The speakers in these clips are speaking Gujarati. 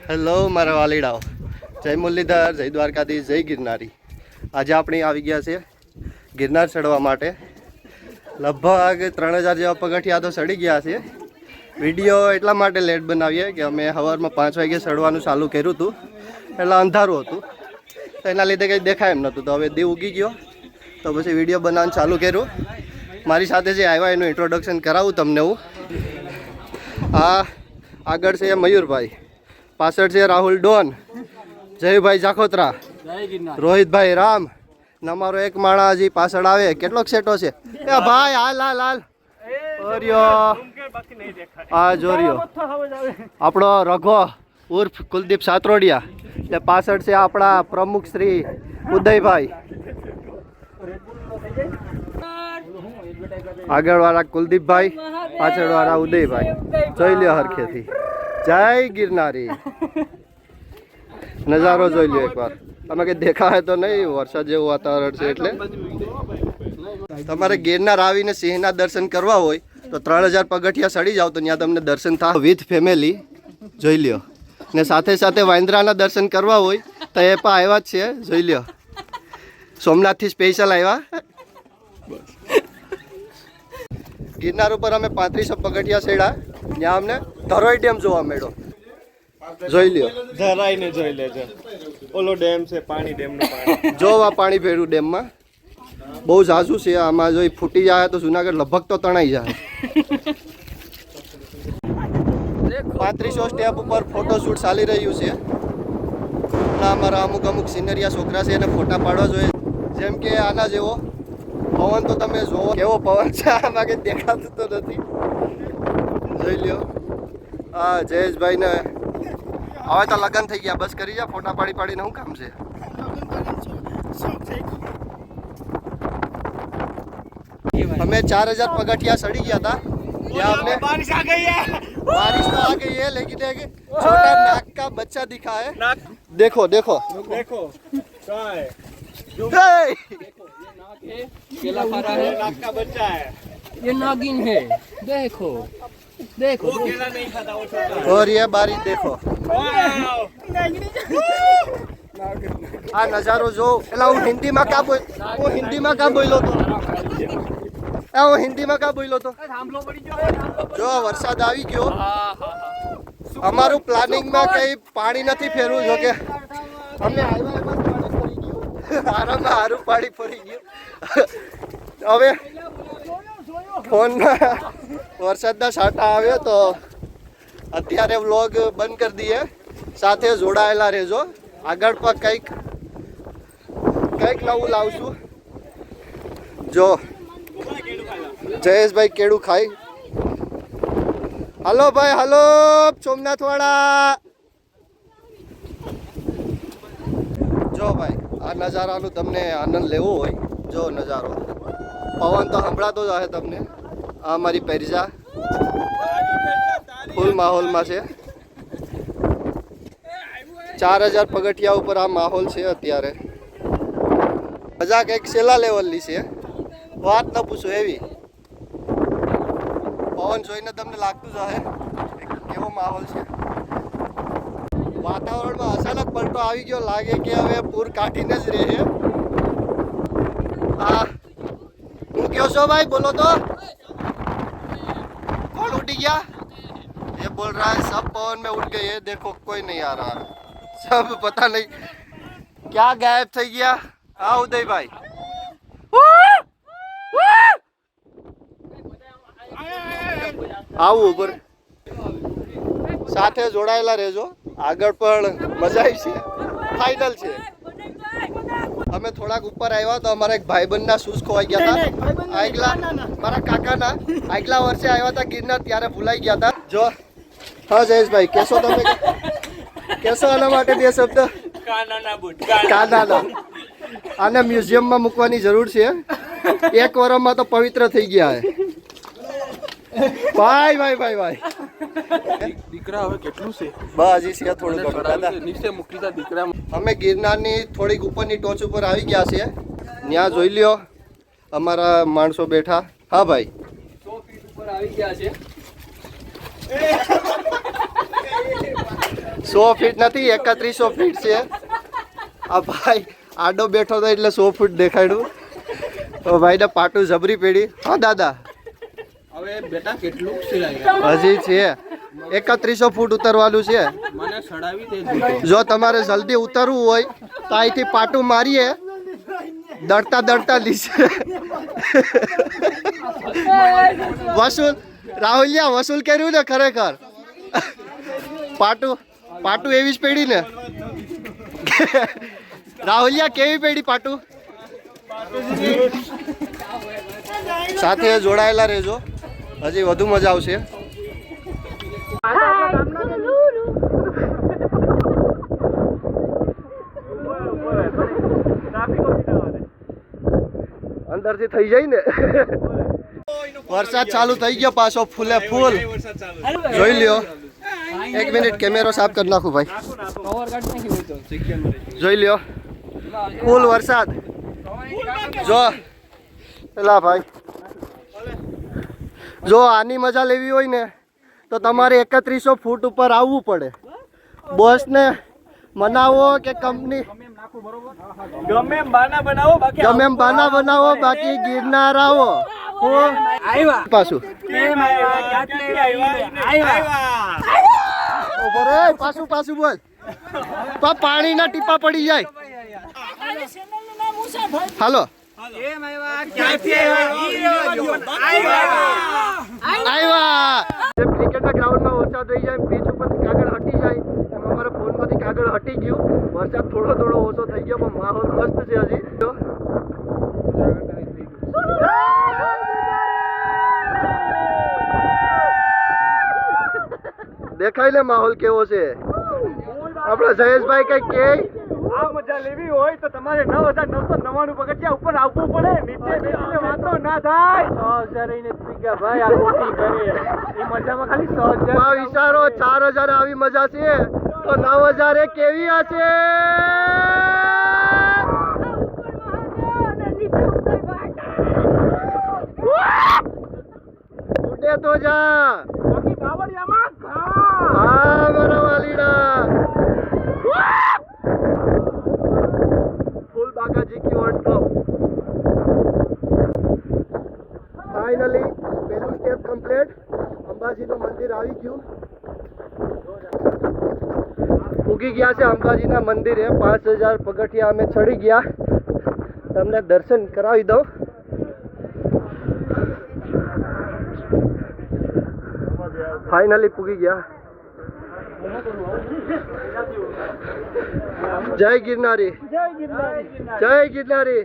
હેલો મારા વાલીડાઓ, જય મુરલીધર, જય દ્વારકાધીશ, જય ગિરનારી. આજે આપણે આવી ગયા છે ગિરનાર ચડવા માટે. લગભગ 3000 જેવા પગથિયા તો ચડી ગયા છે. વિડીયો એટલા માટે લેટ બનાવીએ કે અમે સવારમાં 5 વાગે ચડવાનું ચાલુ કર્યું હતું, એટલે અંધારું હતું, તો એના લીધે કંઈ દેખાય એમ નહોતું. તો હવે દી ઉગી ગયો તો પછી વિડીયો બનાવવાનું ચાલુ કર્યું. મારી સાથે જે આવ્યા એનું ઇન્ટ્રોડક્શન કરાવું તમને હું. આ આગળ છે મયુરભાઈ, પાછળ છે રાહુલ ડોન, જયભાઈ જાખોત્રા, રોહિતભાઈ રામ, ને અમારો એક માણા હજી પાછળ આવે. કેટલોક સેટો છે એ ભાઈ? હાલ હાલ હાલ આ જોરિયો આપણો રઘો ઉર્ફ કુલદીપ સાત્રોડિયા, એટલે પાછળ છે આપણા પ્રમુખ શ્રી ઉદયભાઈ, આગળવાળા કુલદીપભાઈ, પાછળવાળા ઉદયભાઈ. જોઈ લ્યો હરખેથી. જય ગિરનારી. નજારો જોઈ લ્યો એકવાર. તમે કંઈ દેખાય તો નહીં, વરસાદ જેવું વાતાવરણ છે. એટલે તમારે ગિરનાર આવીને સિંહના દર્શન કરવા હોય તો 3000 પગથિયા ચડી જાવ તો ત્યાં તમને દર્શન થાય વિથ ફેમિલી. જોઈ લ્યો. ને સાથે સાથે વાંદરાના દર્શન કરવા હોય તો એ પણ આવ્યા જ છે. જોઈ લ્યો, સોમનાથથી સ્પેશિયલ આવ્યા. ગિરનાર ઉપર અમે 3500 પગથિયા ચડ્યા. ત્યાં અમને ધરોઈ ડેમ જોવા મળ્યો. જોઈ લ્યો, ધરાઈને જોઈ લેજો. ઓલો ડેમ છે, પાણી ડેમનું પાણી. જોવા પાણી ભેરું ડેમમાં બહુ ઝાઝું છે. આમાં જો ફૂટી જાય તો જુનાગઢ લગભગ તો તણાઈ જાય. 3500 સ્ટેપ ઉપર ફોટોશૂટ ચાલી રહ્યું છે. અમારા અમુક સિનરિયા છોકરા છે એને ફોટા પાડવા જોઈએ. જેમ કે આના જેવો પવન તો તમે જોવો કેવો પવન છે, આમાં કંઈ દેખાતું તો નથી. જોઈ લ્યો. હા જયેશભાઈને હવે તો લગ્ન થઈ ગયા, બસ કરી જા. ફોટા પાડીને શું કામ છે? અમે 4000 પગથિયા ચડી ગયા था. यहाँ हमने बारिश आ गई है, बारिश तो आ गई है, लेकिन एक छोटा नाक का बच्चा दिखा है. देखो देखो देखो क्या है, केला खा रहा है, नाक का बच्चा है, ये नागिन है. देखो देखो, वो केला नहीं खाता, वो छोटा. और ये बारिश देखो. આ નજારો જો. એટલે હું હિન્દીમાં કા બોલ્યો તો? હું હિન્દીમાં કા બોલ્યો તો? જો વરસાદ આવી ગયો. અમારું પ્લાનિંગમાં કઈ પાણી નથી ફેરવું. જો કે અમે આવ્યા એમાં પાણી પડી ગયું. હારું પાણી પડી ગયું. હવે ફોનમાં વરસાદના છાંટા આવે તો અત્યારે વ્લોગ બંધ કરી દઈએ. સાથે જોડાયેલા રહેજો. આગળ પર કંઈક નવું લાવશું. જો જયેશભાઈ કેળું ખાઈ. હલો ભાઈ, હલો સોમનાથ વાળા. જો ભાઈ, આ નજારાનું તમને આનંદ લેવો હોય, જો નજારો. પવન તો સંભળાતો જ હશે તમને. આ મારી પેરજા ફૂલ માહોલમાં છે. 4000 પગથિયા ઉપર આ માહોલ છે અત્યારે. મજા કંઈક છેલ્લા લેવલની છે, વાત ન પૂછો એવી. પવન જોઈને તમને લાગતું જ હશે કેવો માહોલ છે. વાતાવરણમાં અચાનક પલટો આવી ગયો. લાગે કે હવે પૂર કાઢીને જ રહે. હા, હું કહો છો ભાઈ? બોલો તો. कौन उठ गया? ये बोल रहा है सब पवन में उठ गए. ये देखो कोई नहीं आ रहा, सब पता नहीं क्या गायब થઈ ગયા. હા ઉદયભાઈ, આવું ઉપર સાથે જોડાયેલા રહેજો. આગળ પણ મજા આવી છે. ફાઇનલ છે. અમે થોડાક ઉપર આવ્યા તો અમારા એક ભાઈબંધના શૂઝ ખોવાઈ ગયા હતા. આગલા મારા કાકાના આગલા વર્ષે આવ્યા હતા ગિરનાર, ત્યારે ભૂલાઈ ગયા હતા. જો હા જયેશભાઈ, કેશો તમે? કેશો આના માટે બે શબ્દ? કાનાના. આને મ્યુઝિયમમાં મૂકવાની જરૂર છે. એક વર્ષમાં તો પવિત્ર થઈ ગયા હે. ભાઈ ભાઈ ભાઈ ભાઈ દીકરા હવે કેટલું છે? બસ હજી છે થોડું ઘણું દાદા. નીચે મૂકી તા દીકરા. અમે ગિરનારની થોડીક ઉપરની ટોચ ઉપર આવી ગયા છીએ. ત્યાં જોઈ લ્યો અમારા માણસો બેઠા. હા ભાઈ, 100 ફીટ ઉપર આવી ગયા છે. 100 ફીટ નથી 3100 ફીટ છે આ ભાઈ આડો બેઠો હતો એટલે 100 ફૂટ દેખાડ્યું તો ભાઈને પાટું જબરી પેડી હા દાદા હવે બેટા કેટલું સિલાઈ હજી છે 3100 ફૂટ ઉતરવાનું છે મને સડાવી દે જો તમારે જલ્દી ઉતરવું હોય તો અહીંથી પાટું મારીએ દડતા દડતા નીચે વસૂલ રાહુલિયા વસૂલ કર્યું ને ખરેખર પાટું એવી જ પેડી ને રાહુલિયા કેવી પેડી પાટું સાથે જોડાયેલા રહેજો હજી વધુ મજા આવશે અંદરથી થઈ જાય ને વરસાદ ચાલુ થઈ ગયો પાછો ફૂલે ફૂલ જોઈ લ્યો 1 મિનિટ કેમેરો સાફ કરી નાખું ભાઈ જોઈ લ્યો ફૂલ વરસાદ જો પેલા ભાઈ જો આની મજા લેવી હોય ને તો તમારે 3100 ફૂટ ઉપર આવવું પડે બોસને મનાવો કે કંપની ગમે એમ બાના બનાવો બાકી ગમે એમ બાના બનાવો બાકી ગિરનાર આવો પાછું પાછું બોલ પાણીના ટીપા પડી જાય હાલો ક્રિકેટના ગ્રાઉન્ડમાં વરસાદ થઈ જાય બીચ ઉપરથી કાગળ હટી જાય એમ અમારા ફોનમાંથી કાગળ હટી ગયું વરસાદ થોડો ઓછો થઈ ગયો પણ માહોલ મસ્ત છે હજી દેખાય ને માહોલ કેવો છે આપણા જયેશભાઈ કઈ કે આ મજા લેવી હોય તો તમારે 9999 પગથિયા ઉપર આવવું પડે નીચે બેસીને વાતો ના થાય 6000 ને પીગા ભાઈ આ મોટી કરે એ મજામાં ખાલી 6000 માં વિચારો 4000 આવી મજા છે તો 9000 એ કેવી હશે ઉડે તો જા બાકી બાવળિયામાં હા મારા વાલીડા ફૂલ બાકાજી કી ઓન ટોપ ફાઇનલી પહેલું સ્ટેપ કમ્પ્લીટ અંબાજીનું મંદિર આવી ગયું ઉગી ગયા છે અંબાજીના મંદિરે 5000 પગથિયા અમે ચડી ગયા તમને દર્શન કરાવી દઉં ફાઇનલી પૂગી ગયા જય ગિરનારી જય ગિરનારી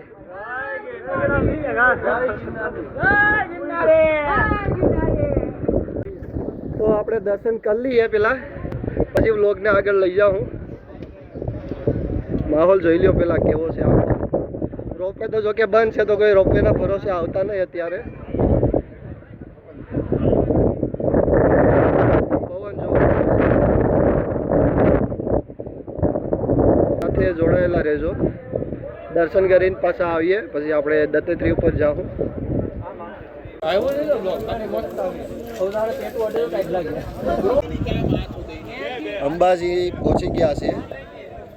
તો આપણે દર્શન કરી લઈએ પેલા પછી વ્લોગને આગળ લઈ જાઉં માહોલ જોઈ લ્યો પેલા કેવો છે રોપવે તો જો કે બંધ છે તો કોઈ રોપવેના ભરોસે આવતા નહીં અત્યારે જોડાયેલા રહેજો દર્શન કરીને પાછા આવીએ પછી આપણે દત્તાત્રેય ઉપર જાઉં અંબાજી પહોંચી ગયા છે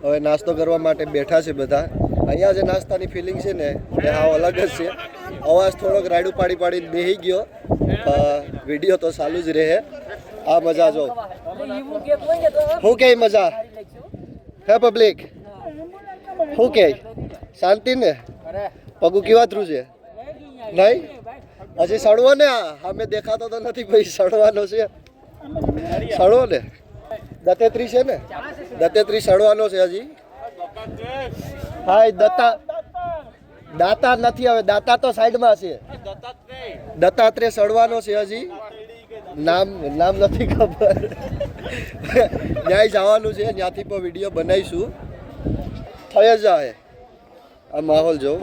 હવે નાસ્તો કરવા માટે બેઠા છે બધા અહીંયા જે નાસ્તાની ફિલિંગ છે ને એ હાવ અલગ જ છે અવાજ થોડોક રાયડું પાડીને બેસી ગયો વિડીયો તો ચાલુ જ રહે આ મજા જો હું કે મજા હે પબ્લિક શું કે શાંતિ ને પગું કેવા થ્રુ છે નહીં હજી સડવો ને અમે દેખાતો તો નથી ભાઈ સડવાનો છે સડવો ને દત્તાત્રેય છે ને દત્તાત્રેય સડવાનો છે હજી હા દાતા નથી હવે દાતા તો સાઈડમાં છે દત્તાત્રેય સડવાનો છે હજી નામ નથી ખબર ન્યાય જવાનું છે ત્યાંથી પણ વિડીયો બનાવીશું થઈ જ જાય આ માહોલ જો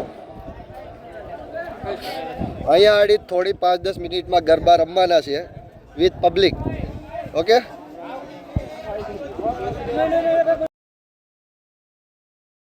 અહીંયા આડી થોડી 5-10 મિનિટમાં ગરબા રમવાના છે વિથ પબ્લિક ઓકે